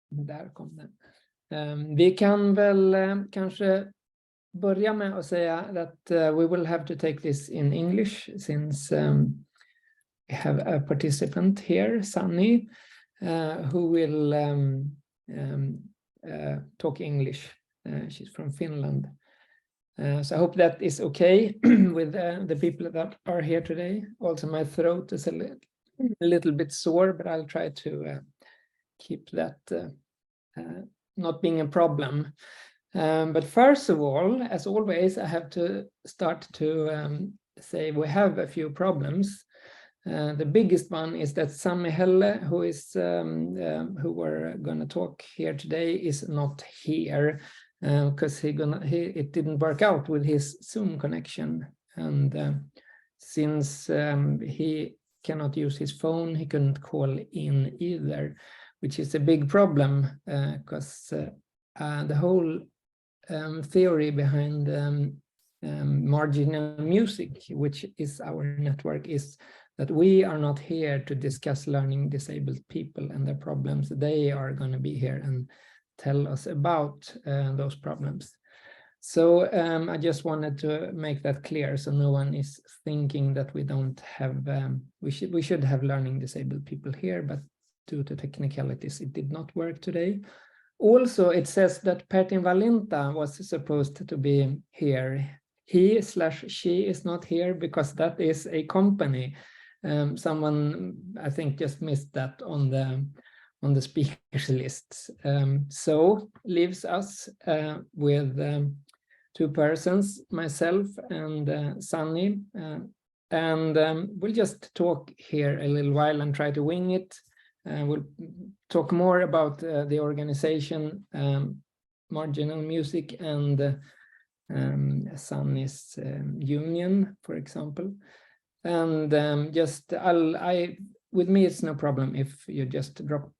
Där kom den. Vi kan väl kanske börja med att säga that we will have to take this in English since we have a participant here, Sanni, who will talk English. She's from Finland. So I hope that is okay with the people that are here today. Also, my throat is a little bit sore, but I'll try to keep that not being a problem. But first of all, as always, I have to start to say we have a few problems. The biggest one is that Sami Helle, who we're going to talk here today, is not here because it didn't work out with his Zoom connection, and since he cannot use his phone, he couldn't call in either, which is a big problem because the whole theory behind Marginal music, which is our network, is that we are not here to discuss learning disabled people and their problems. They are going to be here and tell us about those problems. So I just wanted to make that clear, so no one is thinking that we don't have, we should have learning disabled people here, but due to technicalities, it did not work today. Also, it says that Pertin Valinta was supposed to be here. He/she is not here because that is a company. Someone, I think, just missed that on the speakers list. So leaves us with two persons, myself and Sanni, and we'll just talk here a little while and try to wing it. We'll talk more about the organization, Marginal Music, and Sanni's union, for example. And with me, it's no problem if you just drop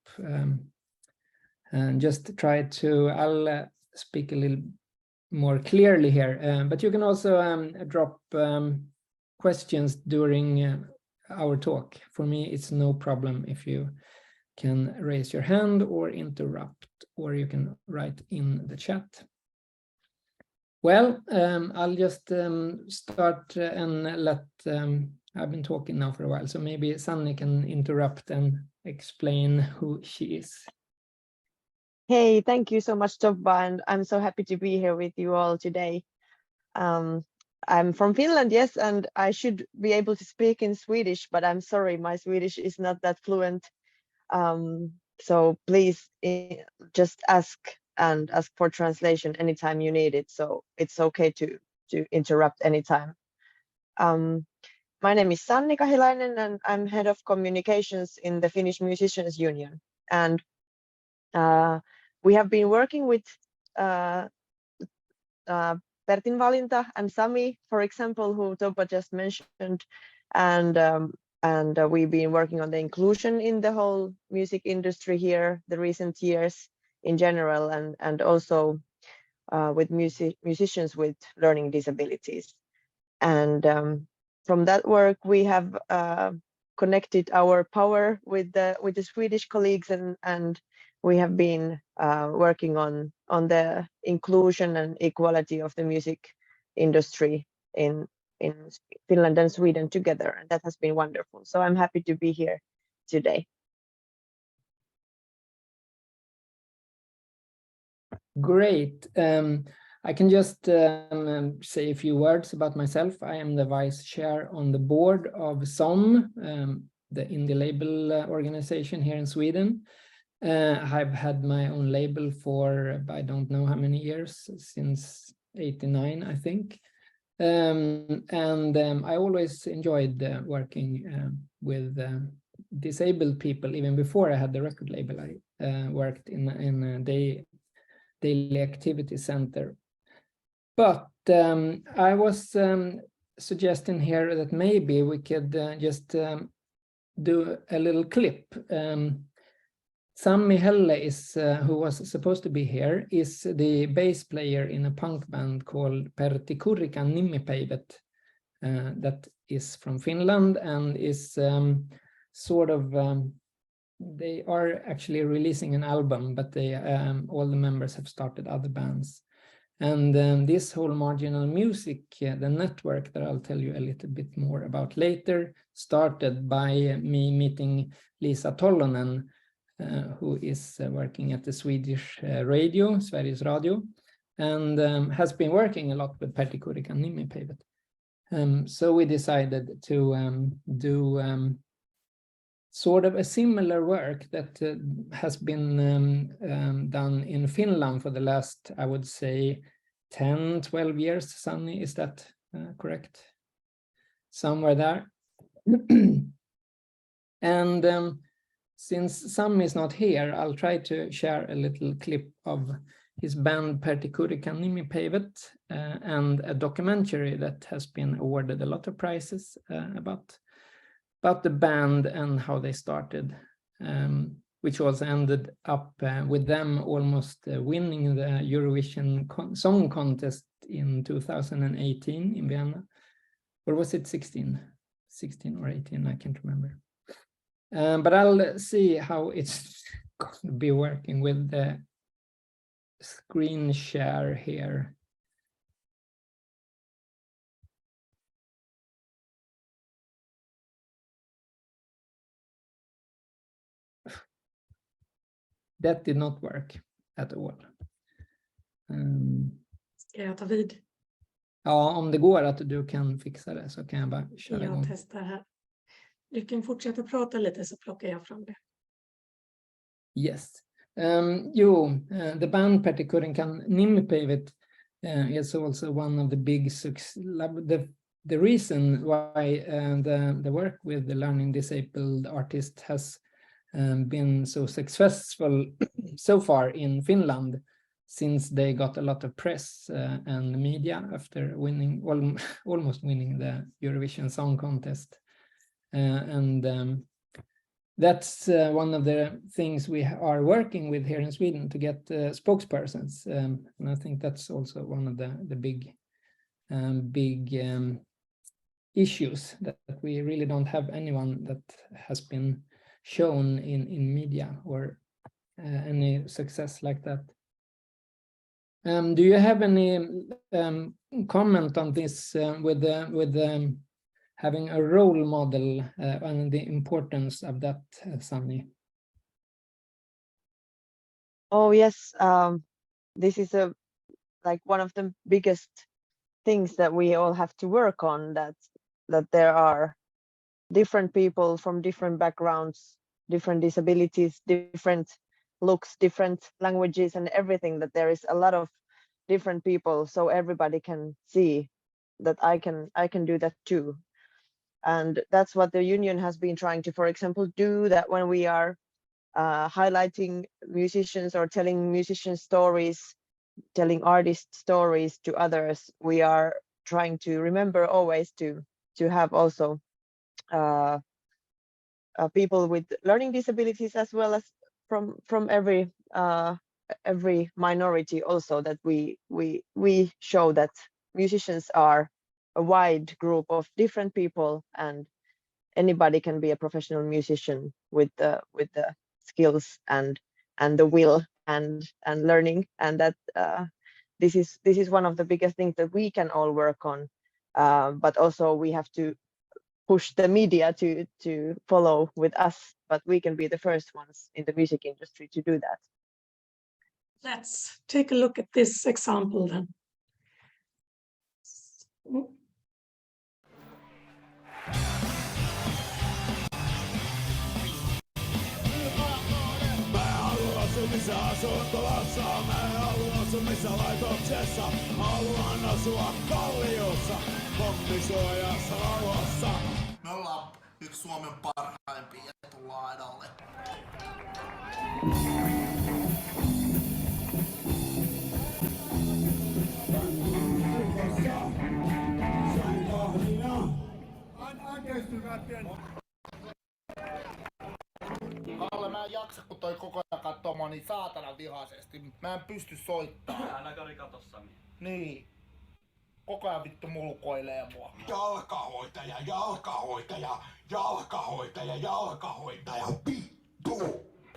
and just try to. I'll speak a little more clearly here, but you can also drop questions during our talk. For me, it's no problem if you can raise your hand or interrupt, or you can write in the chat. Well, I'll just start and let, I've been talking now for a while, so maybe Sanni can interrupt and explain who she is. Hey, thank you so much, Tobba, and I'm so happy to be here with you all today. I'm from Finland, yes, and I should be able to speak in Swedish, but I'm sorry, my Swedish is not that fluent. So please just ask for translation anytime you need it. So it's okay to interrupt anytime. My name is Sanni Kahilainen, and I'm head of communications in the Finnish Musicians Union. And we have been working with Pertin Valinta and Sami, for example, who Tobba just mentioned, and we've been working on the inclusion in the whole music industry here the recent years in general, and also with musicians with learning disabilities. And from that work, we have connected our power with the Swedish colleagues, and we have been working on the inclusion and equality of the music industry in Finland and Sweden together, and that has been wonderful. So I'm happy to be here today. Great. I can just say a few words about myself. I am the vice chair on the board of Stim, the indie label organization here in Sweden. I've had my own label for I don't know how many years, since '89, I think. I always enjoyed working with disabled people. Even before I had the record label, I worked in a daily activity center. But I was suggesting here that maybe we could just do a little clip. Sami Helle is, who was supposed to be here, is the bass player in a punk band called Pertti that is from Finland and is sort of they are actually releasing an album, but they all the members have started other bands. And this whole Marginal Music, the network that I'll tell you a little bit more about later, started by me meeting Lisa Tollonen, who is working at the Swedish radio, Sveriges Radio, and has been working a lot with Pertin Valinta. So we decided to do sort of a similar work that has been done in Finland for the last, I would say, 10, 12 years. Sanni, is that correct? Somewhere there. And since Sami is not here, I'll try to share a little clip of his band Pertin Valinta and a documentary that has been awarded a lot of prizes about the band and how they started, which also ended up with them almost winning the Eurovision Song Contest in 2018 in Vienna. Or was it 16? 16 or 18, I can't remember. But I'll see how it's going to be working with the screen share here. That did not work at all. Ska jag ta vid? Ja, om det går att du kan fixa det så kan jag bara köra igång. Jag testar här. Du kan fortsätta prata lite så plockar jag fram det. Yes. The band Pertin Valinta is also one of the big success. The reason why the work with the learning disabled artists has been so successful so far in Finland, since they got a lot of press and media after winning, almost winning the Eurovision Song Contest. That's one of the things we are working with here in Sweden, to get spokespersons. And I think that's also one of the big issues, that we really don't have anyone that has been shown in media or any success like that. Do you have any comment on this with having a role model and the importance of that, Sanni? Oh yes, this is like one of the biggest things that we all have to work on, that there are different people from different backgrounds, different disabilities, different looks, different languages and everything, that there is a lot of different people, so everybody can see that I can do that too. And that's what the union has been trying to, for example, do, that when we are highlighting musicians or telling musician stories, telling artist stories to others, we are trying to remember always to have also people with learning disabilities, as well as from every minority also, that we show that musicians are a wide group of different people, and anybody can be a professional musician with the skills and the will and learning, and that this is one of the biggest things that we can all work on, but also we have to push the media to follow with us, but we can be the first ones in the music industry to do that. Let's take a look at this example then. Missä asuntolassa, mä haluan asu missä laitoksessa. Haluan asua kalliossa, pommisuojassa rauhassa. Me ollaan yksi Suomen parhaimpia etulaidalle. Kalle, mä en jaksa, kun toi koko ajan kattoo mua niin saatanan vihaisesti. Mä en pysty soittamaan. Älä Kari kato, Sami. Niin. Koko ajan vittu mulkoilee mua. Jalkahoitaja, jalkahoitaja, jalkahoitaja, jalkahoitaja, vittu.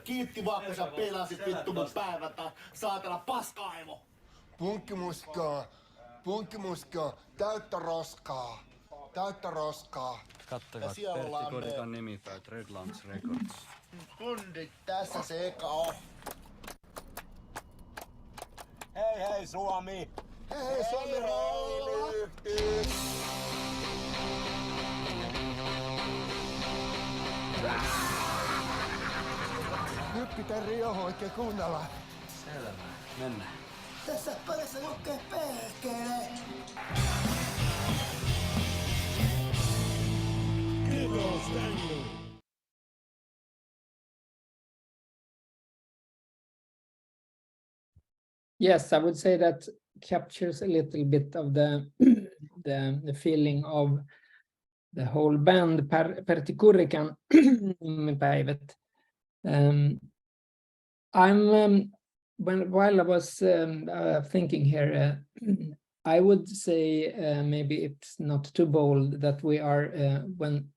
Kiitti vaan, kun sä pelasit vittu mun päivän tai saatana paska-aivo. Punkkimuskaa, täyttä roskaa. Kattokaa, Pertti Korikan nimipäät Red Lunch Records. Kundit, tässä se eka on. Hei Suomi! Hei Suomi rooliyhtiö! Nyt pitää rioho oikein kuunnella. Selvä, mennään. Tässä parissa lukee perkele! Kiitos tänne! Yes, I would say that captures a little bit of the feeling of the whole band, Pertin Valinta päivät. While I was thinking here, I would say maybe it's not too bold that we are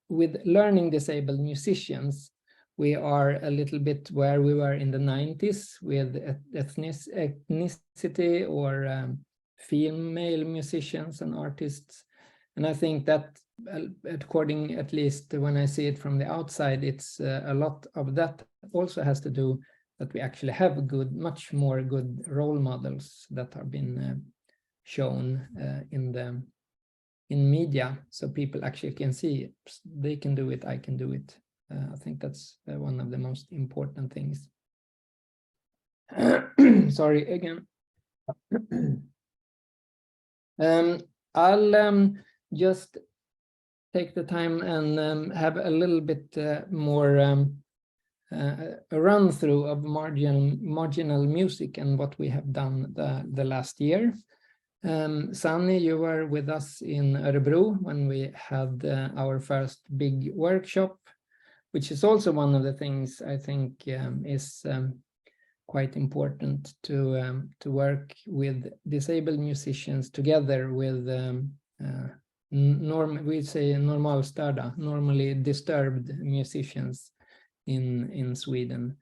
with learning disabled musicians, we are a little bit where we were in the 90s with ethnicity or female musicians and artists. And I think that according, at least when I see it from the outside, it's a lot of that also has to do that we actually have much more good role models that have been shown in media, so people actually can see they can do it, I can do it. I think that's one of the most important things. Sorry again. I'll just take the time and have a little bit more a run through of marginal music and what we have done the last year. Sanni, you were with us in Örebro when we had our first big workshop, which is also one of the things I think is quite important to work with disabled musicians together with we say normalstörda, normally disturbed musicians in Sweden,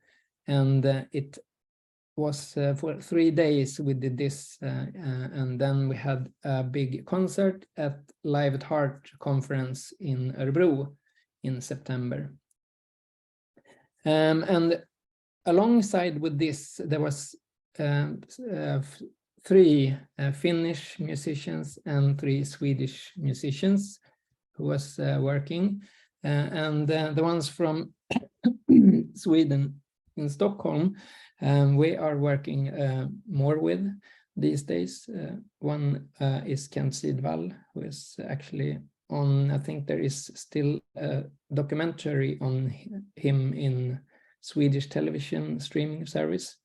and it was for 3 days we did this, and then we had a big concert at Live at Heart conference in Örebro in September. And alongside with this, there was 3 Finnish musicians and 3 Swedish musicians who was working, and the ones from Sweden in Stockholm we are working more with these days. One is Kent Sidvall, who is actually on, I think there is still a documentary on him in Swedish television streaming service.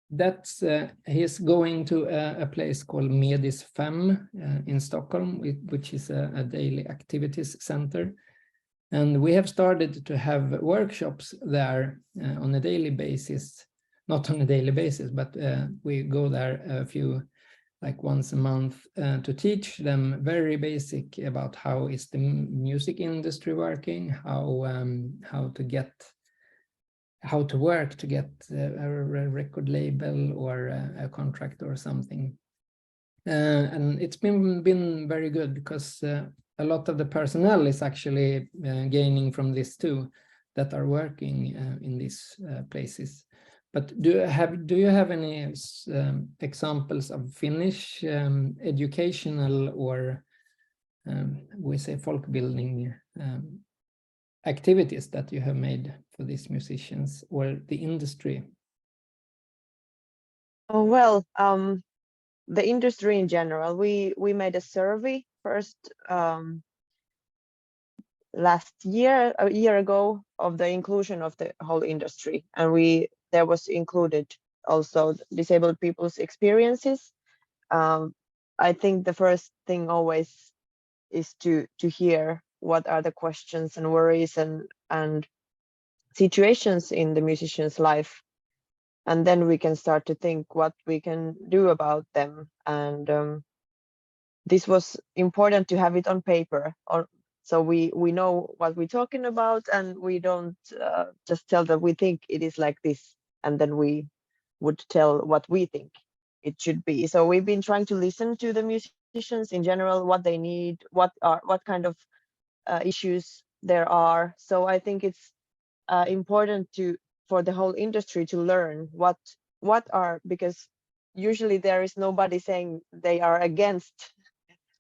That's he's going to a place called Medis 5 in Stockholm, which is a daily activities center. And we have started to have workshops there on a daily basis, not on a daily basis, but we go there like once a month to teach them very basic about how is the music industry working, how to work to get a record label or a contract or something. And it's been very good because a lot of the personnel is actually gaining from this too, that are working in these places. But do you have any examples of Finnish educational or we say folkbildning activities that you have made for these musicians or the industry? Oh, well, the industry in general, we made a survey first last year, a year ago, of the inclusion of the whole industry, and there was included also disabled people's experiences. I think the first thing always is to hear what are the questions and worries and situations in the musician's life, and then we can start to think what we can do about them. And this was important to have it on paper, or So we know what we're talking about, and we don't just tell that we think it is like this, and then we would tell what we think it should be. So we've been trying to listen to the musicians in general, what they need, what kind of issues there are. So I think it's important for the whole industry to learn what are, because usually there is nobody saying they are against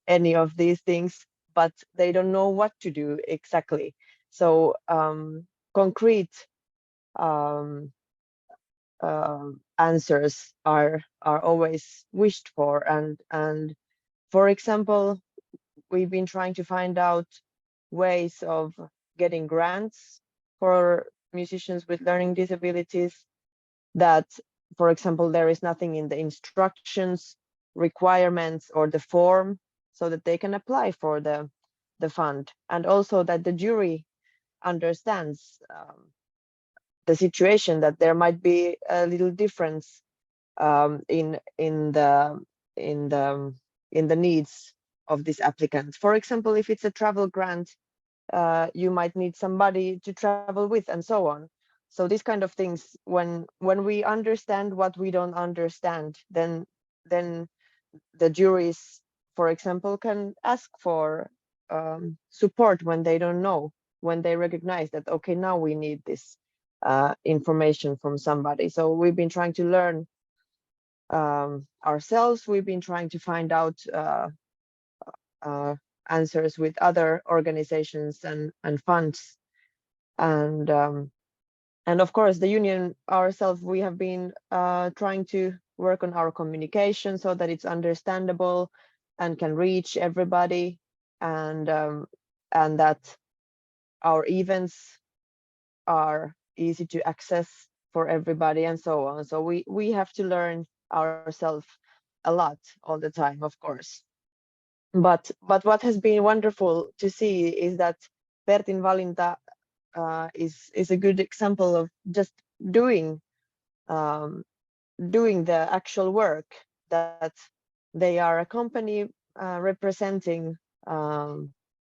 any of these things, but they don't know what to do exactly. So concrete answers are always wished for, and for example, we've been trying to find out ways of getting grants for musicians with learning disabilities, that, for example, there is nothing in the instructions, requirements, or the form, so that they can apply for the fund, and also that the jury understands the situation, that there might be a little difference in the needs of this applicant. For example, if it's a travel grant, you might need somebody to travel with, and so on. So these kind of things, when we understand what we don't understand, then the juries, for example, can ask for support when they don't know, when they recognize that, okay, now we need this information from somebody. So we've been trying to learn ourselves. We've been trying to find out answers with other organizations and funds, and of course the union ourselves, we have been trying to work on our communication so that it's understandable and can reach everybody, and that our events are easy to access for everybody, and so on. So we have to learn ourselves a lot all the time, of course. But what has been wonderful to see is that Pertin Valinta is a good example of just doing the actual work, that they are a company representing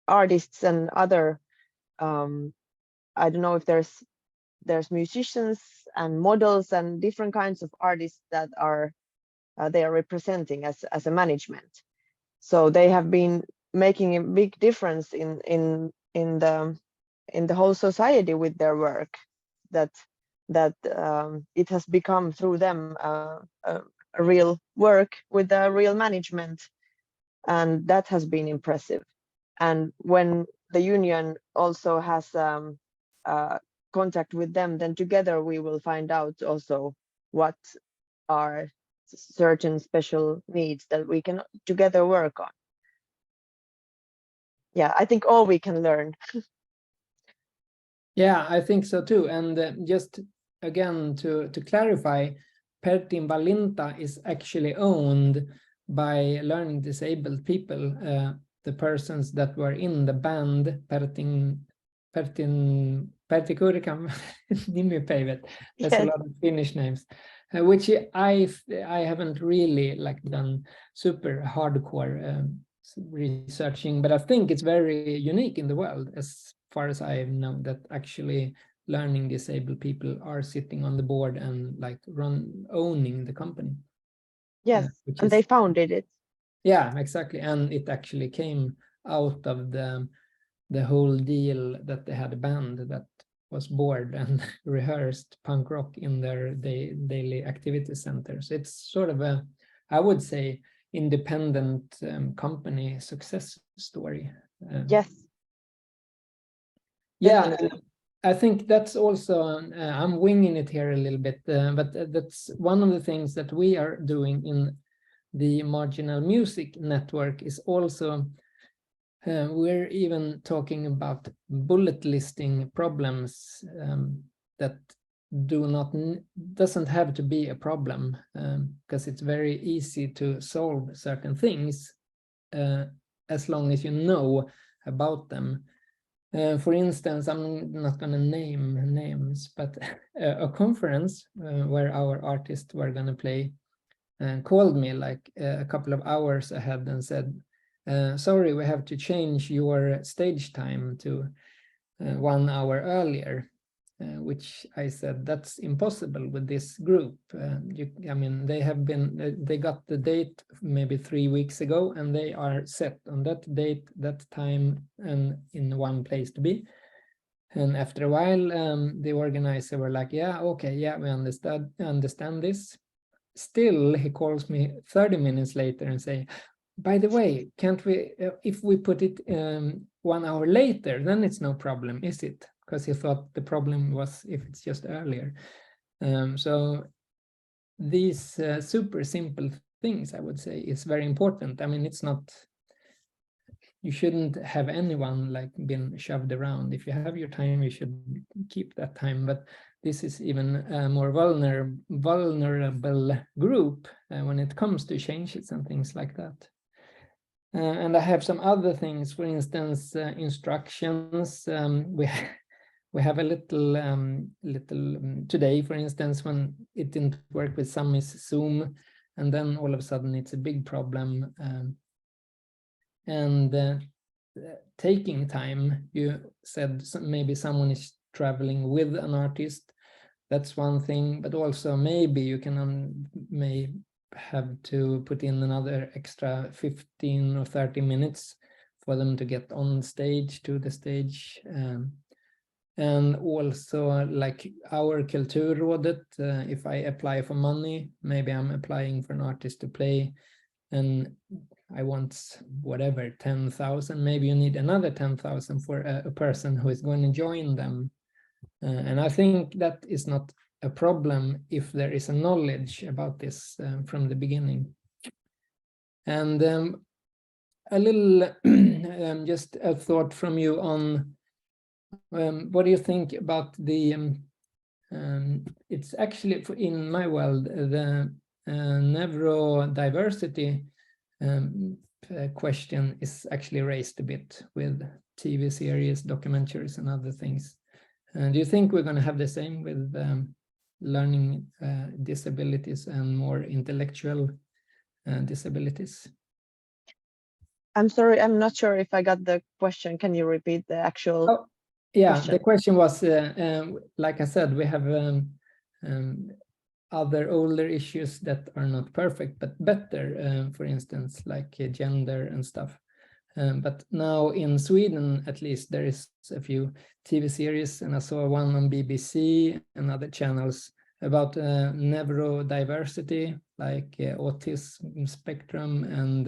artists and other, I don't know if there's musicians and models and different kinds of artists that are they are representing as a management. So they have been making a big difference in the whole society with their work, that it has become through them a real work with a real management, and that has been impressive. And when the union also has contact with them, then together we will find out also what are certain special needs that we can together work on. Yeah, I think all we can learn. Yeah, I think so too. And just again to clarify, Pertin Valinta is actually owned by learning disabled people, the persons that were in the band Pertin Kurikam Nimipäivät. That's Yes. a lot of Finnish names, which I haven't really like done super hardcore researching, but I think it's very unique in the world, as far as I know, that actually learning disabled people are sitting on the board and like owning the company. Yes, and they founded it. Yeah, exactly. And it actually came out of the whole deal that they had a band that was bored and rehearsed punk rock in their daily activity centers. It's sort of a, I would say, independent company success story. Yes. Yeah, Definitely. I think that's also, I'm winging it here a little bit, but that's one of the things that we are doing in the Marginal Music Network is also, we're even talking about bullet listing problems that doesn't have to be a problem, because it's very easy to solve certain things as long as you know about them. For instance, I'm not going to name names, but a conference where our artists were going to play called me like a couple of hours ahead and said, sorry, we have to change your stage time to 1 hour earlier, which I said, that's impossible with this group. I mean, they got the date maybe 3 weeks ago, and they are set on that date, that time, and in one place to be. And after a while, the organizer were like, yeah, okay, yeah, we understand this. Still, he calls me 30 minutes later and say, by the way, can't we, if we put it 1 hour later, then it's no problem, is it? Because he thought the problem was if it's just earlier. So these super simple things, I would say, is very important. I mean, it's not, you shouldn't have anyone like been shoved around. If you have your time, you should keep that time. But this is even a more vulnerable group when it comes to changes and things like that. And I have some other things, for instance, instructions. We have a little today, for instance, when it didn't work with Sami's Zoom, and then all of a sudden it's a big problem. And taking time, you said maybe someone is traveling with an artist. That's one thing, but also maybe you may have to put in another extra 15 or 30 minutes for them to get on stage, to the stage. And also like our Kulturrådet, if I apply for money, maybe I'm applying for an artist to play, and I want whatever, 10,000, maybe you need another 10,000 for a person who is going to join them. And I think that is not a problem if there is a knowledge about this from the beginning. And a little, just a thought from you on what do you think about the, it's actually in my world, the neurodiversity question is actually raised a bit with TV series, documentaries, and other things. Do you think we're going to have the same with learning disabilities and more intellectual disabilities? I'm sorry, I'm not sure if I got the question. Can you repeat the actual yeah, question? The question was, like I said, we have other older issues that are not perfect, but better, for instance, like gender and stuff. But now in Sweden, at least, there is a few TV series, and I saw one on BBC and other channels about neurodiversity, like autism spectrum and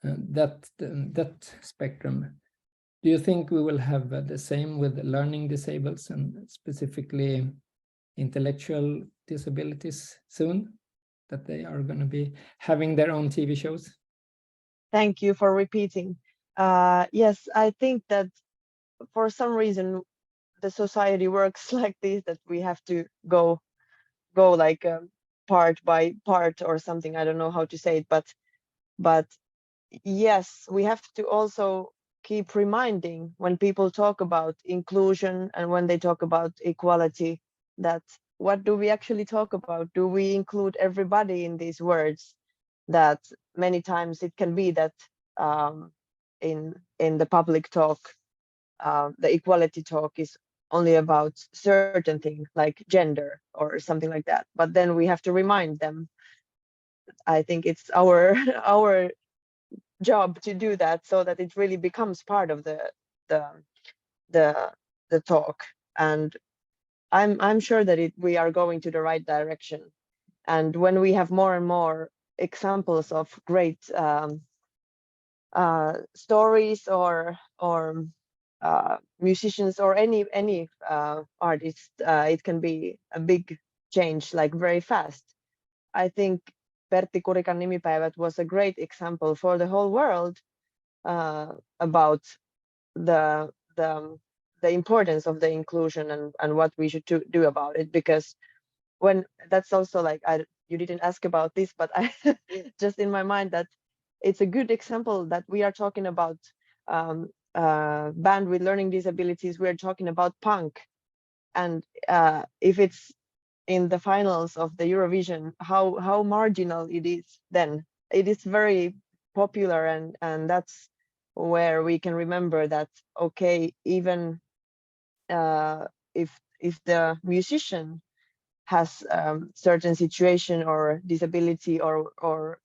that spectrum. Do you think we will have the same with learning disabled and specifically intellectual disabilities soon, that they are going to be having their own TV shows? Thank you for repeating. Yes, I think that for some reason the society works like this, that we have to go like part by part or something. I don't know how to say it, but yes, we have to also keep reminding when people talk about inclusion and when they talk about equality, that what do we actually talk about? Do we include everybody in these words? That many times it can be that in the public talk, the equality talk is only about certain things like gender or something like that. But then we have to remind them. I think it's our job to do that, so that it really becomes part of the talk. And I'm sure that we are going to the right direction. And when we have more and more examples of great stories or musicians or any artist, it can be a big change, like very fast. I think Pertti Kurikan nimipäivät was a great example for the whole world about the importance of the inclusion and what we should do about it. Because when that's also like, you didn't ask about this, but I just in my mind that it's a good example that we are talking about band with learning disabilities. We're talking about punk, and if it's in the finals of the Eurovision, how marginal it is, then it is very popular, and that's where we can remember that, okay, even if the musician has certain situation or disability or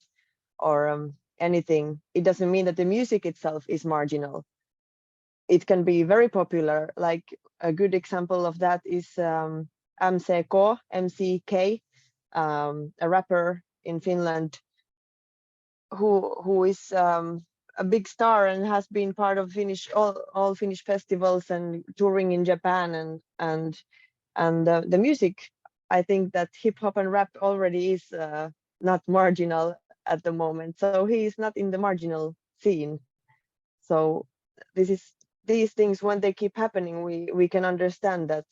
anything, it doesn't mean that the music itself is marginal. It can be very popular. Like a good example of that is MCK, a rapper in Finland who is a big star and has been part of all Finnish festivals and touring in Japan, and the music. I think that hip hop and rap already is not marginal at the moment, so he is not in the marginal scene. So these things, when they keep happening, we can understand that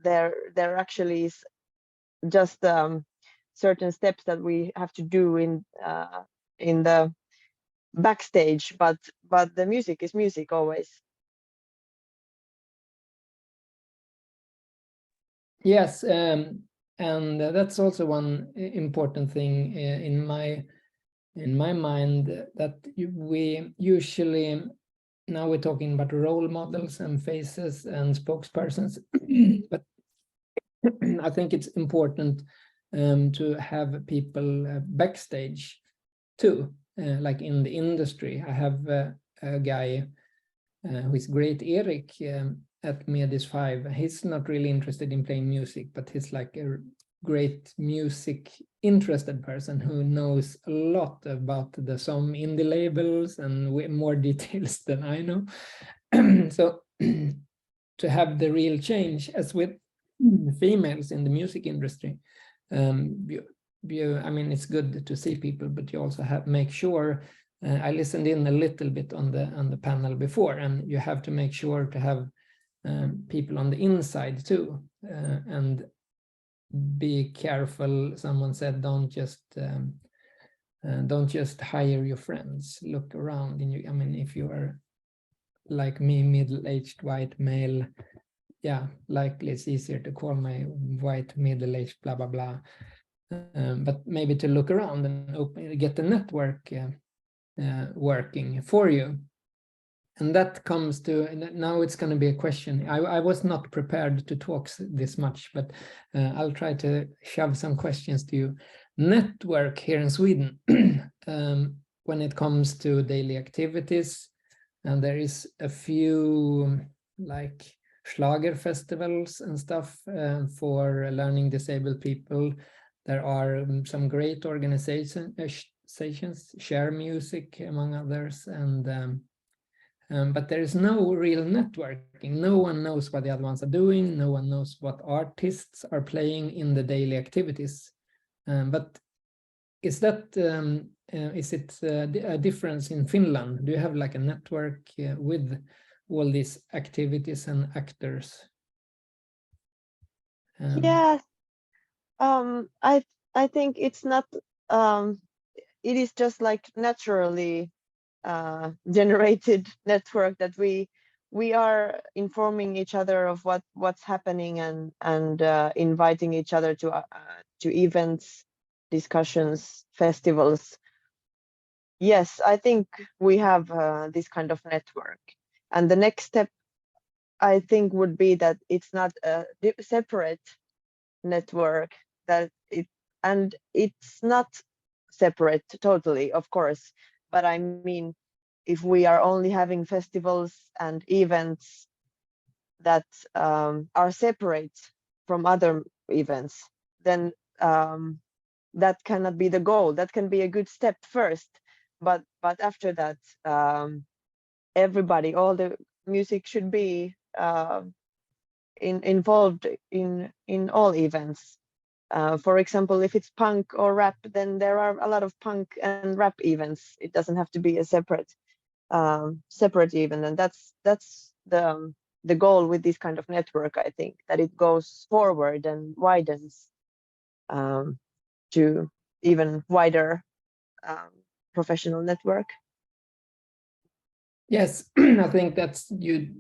there actually is just certain steps that we have to do in the backstage, but the music is music always. Yes, and that's also one important thing in my mind, that we usually, now we're talking about role models and faces and spokespersons, but I think it's important to have people backstage too, like in the industry. I have a guy who is great, Erik, at Medis 5. He's not really interested in playing music, but he's like a great music interested person who knows a lot about some indie labels and more details than I know. So to have the real change, as with females in the music industry, I mean, it's good to see people, but you also have make sure. I listened in a little bit on the panel before, and you have to make sure to have people on the inside too, and be careful. Someone said, don't just hire your friends. Look around. I mean, if you are like me, middle-aged white male, yeah, likely it's easier to call my white middle-aged blah blah blah. But maybe to look around and get the network working for you. And that comes to, now it's going to be a question. I was not prepared to talk this much, but I'll try to shove some questions to you. Network here in Sweden, when it comes to daily activities, and there is a few like Schlager festivals and stuff for learning disabled people. There are some great organizations, Share Music among others, and but there is no real networking. No one knows what the other ones are doing. No one knows what artists are playing in the daily activities. But is that is it a difference in Finland? Do you have like a network with all these activities and actors? Yes, I think it's not. It is just like naturally generated network that we are informing each other of what's happening and inviting each other to events, discussions, festivals. Yes, I think we have this kind of network, and the next step, I think, would be that it's not a separate network, and it's not separate totally, of course, but I mean, if we are only having festivals and events that are separate from other events, then that cannot be the goal. That can be a good step first, but after that, everybody, all the music should be involved in all events. For example, if it's punk or rap, then there are a lot of punk and rap events. It doesn't have to be a separate event, and that's the goal with this kind of network. I think that it goes forward and widens to even wider professional network. Yes, I think that's, you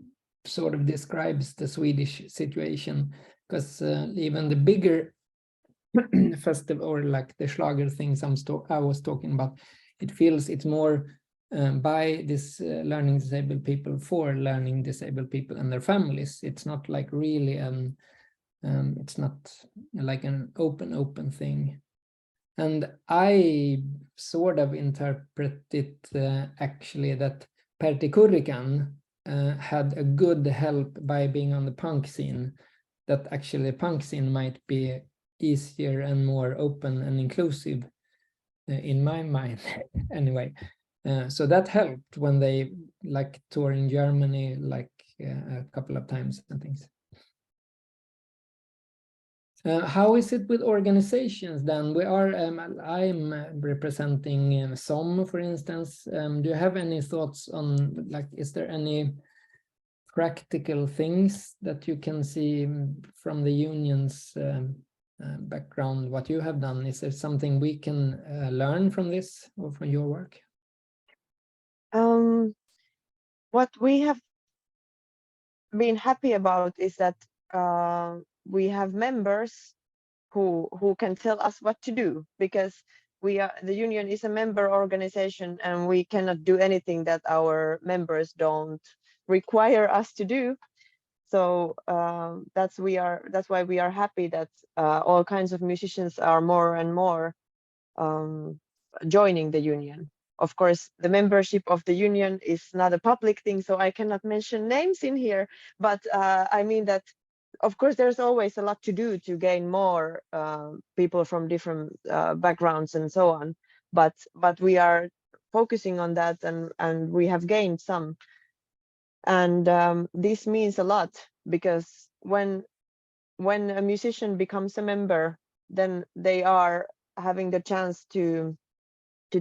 sort of describes the Swedish situation, because even the bigger festival or like the Schlager things I was talking about, it feels it's more by this learning disabled people for learning disabled people and their families. It's not like really it's not like an open thing. And I sort of interpret it actually that Pertin had a good help by being on the punk scene, that actually the punk scene might be easier and more open and inclusive in my mind anyway. So that helped when they like tour in Germany like a couple of times and things. How is it with organizations then? We are, I'm representing SOM, for instance. Do you have any thoughts on, like, is there any practical things that you can see from the union's background, what you have done? Is there something we can learn from this or from your work? What we have been happy about is that we have members who can tell us what to do, because the union is a member organization and we cannot do anything that our members don't require us to do. So that's why we are happy that all kinds of musicians are more and more joining the union. Of course, the membership of the union is not a public thing, so I cannot mention names in here, but I mean that of course there's always a lot to do to gain more people from different backgrounds and so on, but we are focusing on that, and we have gained some. And this means a lot, because when a musician becomes a member, then they are having the chance to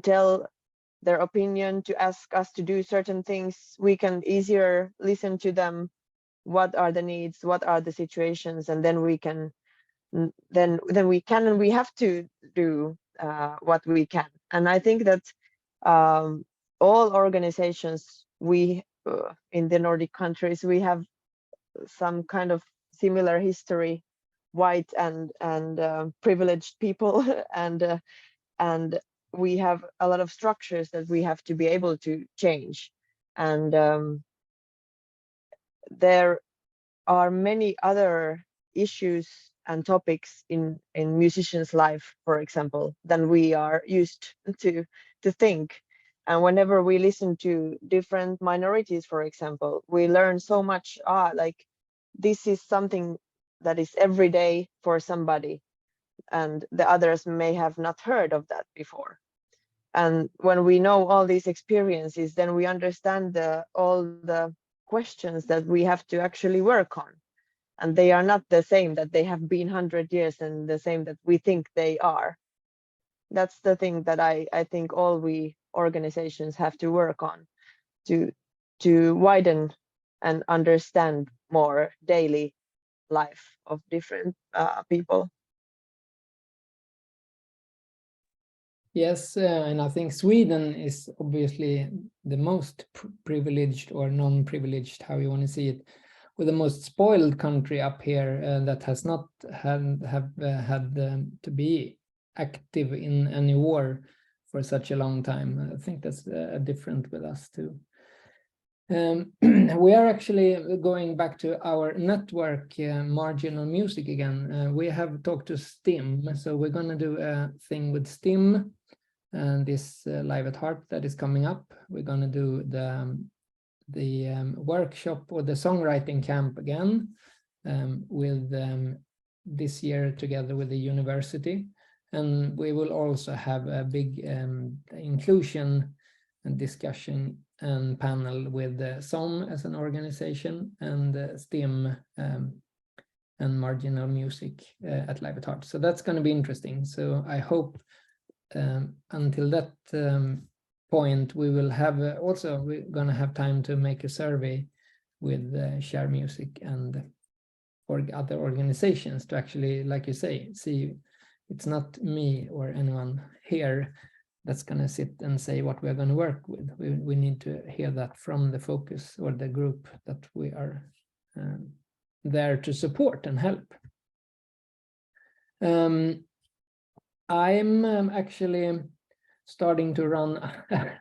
tell their opinion, to ask us to do certain things. We can easier listen to them. What are the needs? What are the situations? And then we can, then we can, and we have to do what we can. And I think that all organizations, we in the Nordic countries, we have some kind of similar history, white and privileged people, and we have a lot of structures that we have to be able to change. And there are many other issues and topics in musicians' life, for example, than we are used to think. And whenever we listen to different minorities, for example, we learn so much, like this is something that is every day for somebody, and the others may have not heard of that before. And when we know all these experiences, then we understand all the questions that we have to actually work on. And they are not the same that they have been 100 years and the same that we think they are. That's the thing that I think all we organizations have to work on, to widen and understand more daily life of different people. Yes, and I think Sweden is obviously the most privileged or non-privileged, how you want to see it, with the most spoiled country up here that has not had to be active in any war for such a long time. I think that's different with us too. We are actually going back to our network, Marginal Music again. We have talked to Stim, so we're going to do a thing with Stim and this Live at Heart that is coming up. We're going to do the workshop or the songwriting camp again with this year together with the university. And we will also have a big inclusion and discussion and panel with SOM as an organization and Stim and Marginal Music at Live at Heart. So that's going to be interesting. So I hope until that point we will have also we're going to have time to make a survey with Share Music and for other organizations to actually, like you say, see it's not me or anyone here that's going to sit and say what we're going to work with. We need to hear that from the focus or the group that we are there to support and help. I'm actually starting to run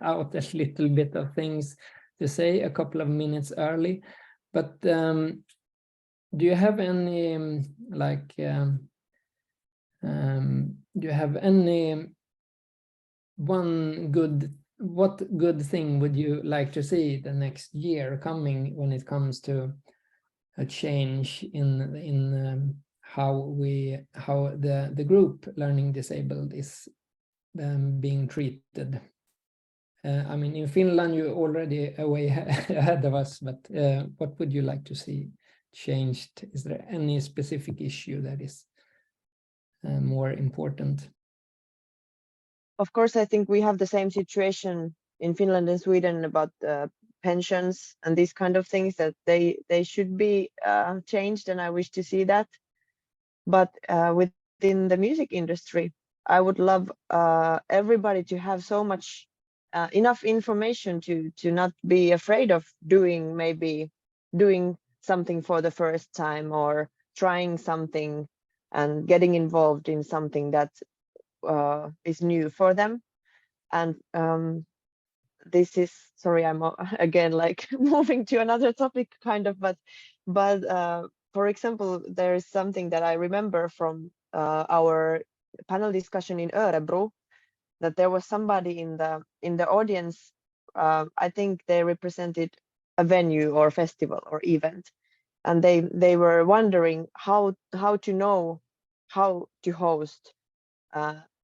out a little bit of things to say a couple of minutes early, but do you have any do you have any what good thing would you like to see the next year coming when it comes to a change in how the group learning disabled is being treated? I mean, in Finland, you're already way ahead of us, but what would you like to see changed? Is there any specific issue that is more important? Of course, I think we have the same situation in Finland and Sweden about pensions and these kind of things, that they should be changed, and I wish to see that. But within the music industry, I would love everybody to have so much enough information to not be afraid of doing something for the first time, or trying something and getting involved in something that is new for them. And this is, sorry, I'm again like moving to another topic kind of, but for example, there is something that I remember from our panel discussion in Örebro, that there was somebody in the audience. I think they represented a venue or festival or event, and they were wondering how to know how to host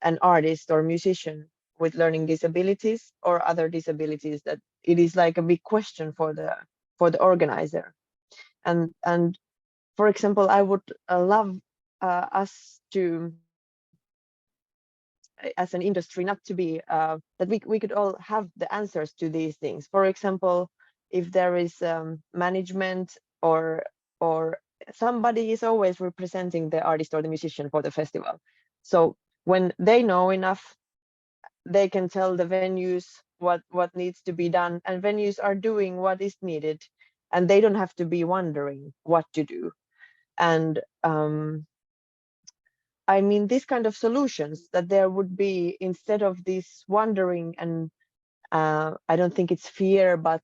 an artist or musician with learning disabilities or other disabilities, that it is like a big question for the organizer. And for example, I would love us to, as an industry, not to be that we could all have the answers to these things. For example, if there is management or somebody is always representing the artist or the musician for the festival, so when they know enough, they can tell the venues what needs to be done, and venues are doing what is needed, and they don't have to be wondering what to do. And I mean, this kind of solutions, that there would be, instead of this wondering and I don't think it's fear, but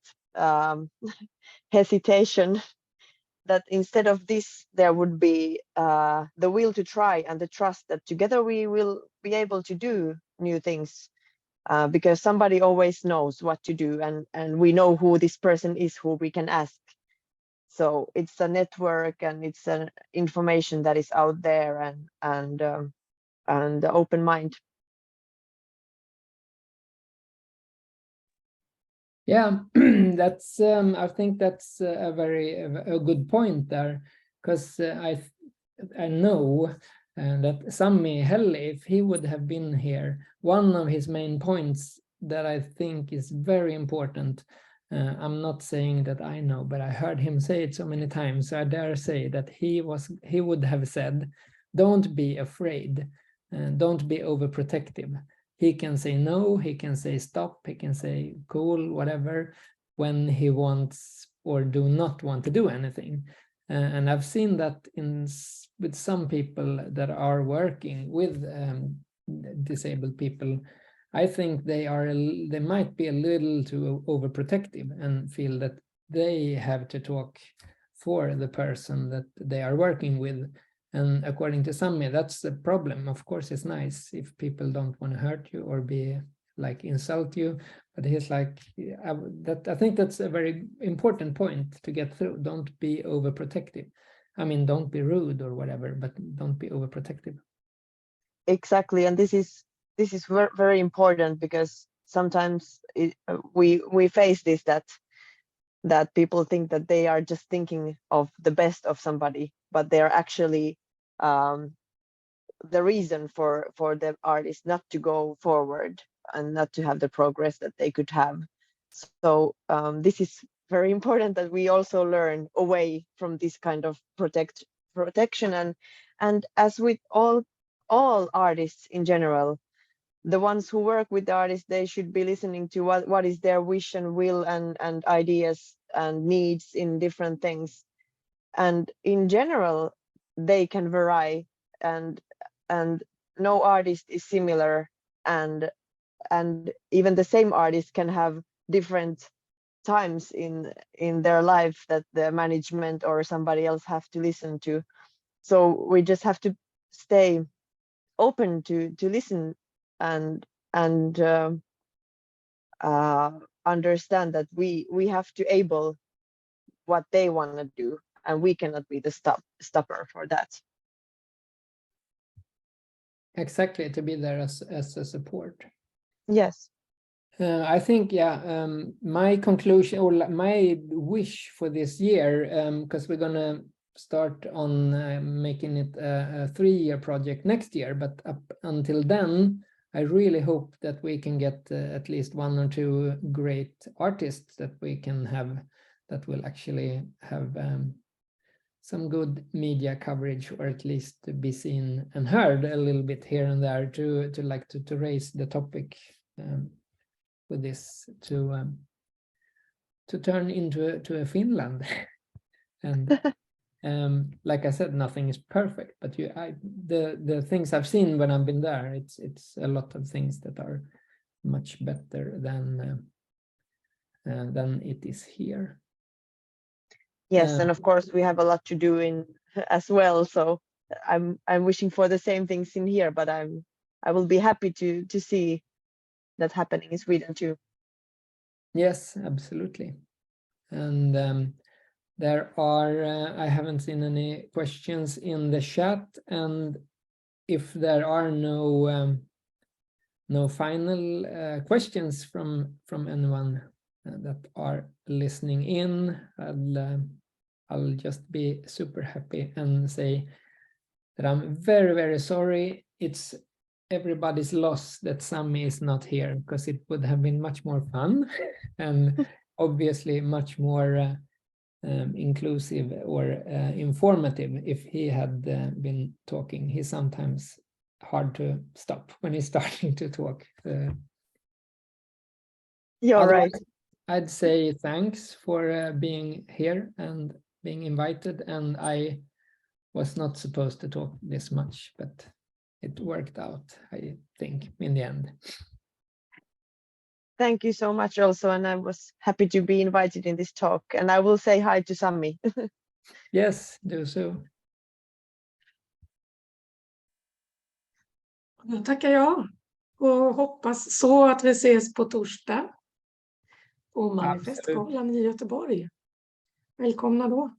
hesitation, that instead of this, there would be the will to try and the trust that together we will be able to do new things, because somebody always knows what to do, and we know who this person is who we can ask. So it's a network, and it's an information that is out there, and the open mind. Yeah, that's I think that's a very good point there, because I know that Sami Helle, if he would have been here, one of his main points that I think is very important, I'm not saying that I know, but I heard him say it so many times, so I dare say that he would have said, don't be afraid, don't be overprotective. He can say no, he can say stop, he can say cool, whatever, when he wants or do not want to do anything. And I've seen that with some people that are working with disabled people. I think they might be a little too overprotective and feel that they have to talk for the person that they are working with. And according to Sami, that's the problem. Of course, it's nice if people don't want to hurt you or be like insult you, but he's like, I think that's a very important point to get through. Don't be overprotective. I mean, don't be rude or whatever, but don't be overprotective. Exactly, and this is very, very important, because sometimes we face this, that people think that they are just thinking of the best of somebody, but they are actually the reason for the artist not to go forward and not to have the progress that they could have. So this is very important, that we also learn away from this kind of protection, and as with all artists in general, the ones who work with the artists, they should be listening to what is their wish and will and ideas and needs in different things. And in general, they can vary, and no artist is similar, and even the same artist can have different times in their life that the management or somebody else have to listen to. So we just have to stay open to listen and understand that we have to able what they want to do, and we cannot be the stopper for that. Exactly, to be there as a support. Yes. I think, my conclusion or my wish for this year, because we're gonna start on making it a 3-year project next year, but up until then, I really hope that we can get at least 1 or 2 great artists that we can have that will actually have some good media coverage, or at least to be seen and heard a little bit here and there to raise the topic with this to turn into a Finland. And like I said, nothing is perfect, but the things I've seen when I've been there, it's a lot of things that are much better than it is here. Yes, and of course we have a lot to do in as well. So I'm wishing for the same things in here, but I will be happy to see that happening in Sweden too. Yes, absolutely. And there are I haven't seen any questions in the chat, and if there are no final questions from anyone that are listening in, I'll just be super happy and say that I'm very, very sorry. It's everybody's loss that Sami is not here, because it would have been much more fun and obviously much more inclusive or informative if he had been talking. He's sometimes hard to stop when he's starting to talk. You're right. I'd say thanks for being here and being invited, and I was not supposed to talk this much, but it worked out, I think, in the end. Thank you so much also, and I was happy to be invited in this talk, and I will say hi to Sami. Yes, do so. Då tackar jag och hoppas så att vi ses på torsdag på Manifestgalan i Göteborg. Välkomna då.